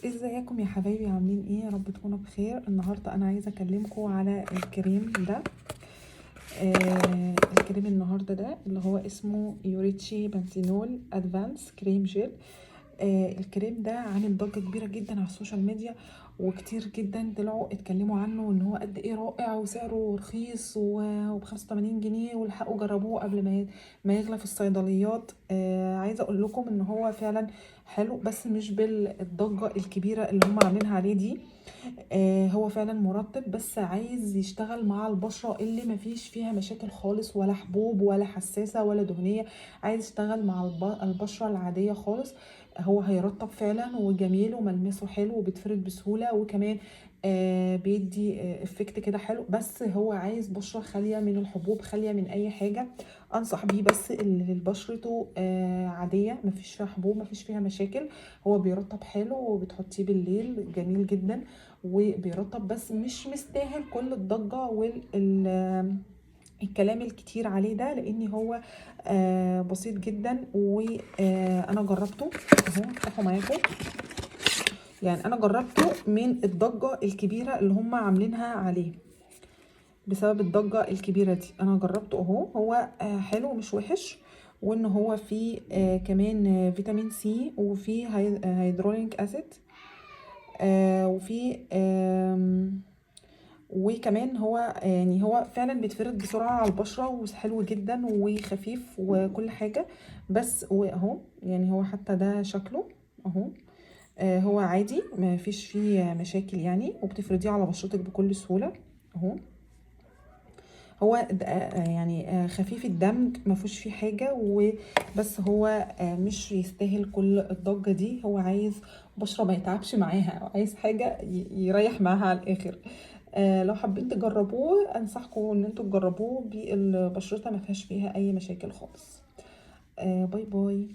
ازيكم يا حبايبي؟ عاملين ايه؟ يا رب تكونوا بخير. النهارده انا عايزه اكلمكم على الكريم ده. الكريم النهارده ده اللي هو اسمه يوريتشي بانسينول ادفانس كريم جيل. الكريم ده عامل ضجه كبيره جدا على السوشيال ميديا، وكتير جدا طلعوا اتكلموا عنه ان هو قد ايه رائع وسعره رخيص وب 85 جنيه، والحقوا جربوه قبل ما يغلى في الصيدليات. عايزه اقول لكم ان هو فعلا حلو، بس مش بالضجه الكبيره اللي هم عاملينها عليه دي. هو فعلا مرطب، بس عايز يشتغل مع البشرة اللي مفيش فيها مشاكل خالص، ولا حبوب ولا حساسة ولا دهنية. عايز يشتغل مع البشرة العادية خالص. هو هيرطب فعلا وجميل وملمسه حلو وبيتفرد بسهولة، وكمان بيدي افكت كده حلو. بس هو عايز بشرة خالية من الحبوب، خالية من اي حاجة. انصح بيه بس اللي بشرته عادية، مفيش فيها حبوب، مفيش فيها مشاكل. هو بيرطب حلو وبتحطيه بالليل، جميل جدا وبيرطب، بس مش مستاهل كل الضجة الكلام الكتير عليه ده، لان هو بسيط جدا. وانا جربته اهو، افتحوا معاكم. يعني انا جربته من الضجة الكبيرة اللي هم عاملينها عليه. بسبب الضجة الكبيرة دي انا جربته اهو. هو حلو مش وحش، وان هو فيه كمان فيتامين سي، وفيه هيدروليك اسيد، وفي وكمان هو يعني هو فعلا بيتفرد بسرعة على البشرة، وحلو جدا وخفيف وكل حاجة. بس واهو يعني هو حتى ده شكله اهو. هو عادي ما فيش فيه مشاكل يعني، وبتفرديه على بشرتك بكل سهولة اهو. هو يعني خفيف الدمج، ما فيهوش فيه حاجه، وبس هو مش يستاهل كل الضجه دي. هو عايز بشره ما يتعبش معاها، عايز حاجه يريح معاها على الاخر. لو حابين تجربوه انصحكم ان انتوا تجربوه. بشرتها ما فيهاش فيها اي مشاكل خالص. باي باي.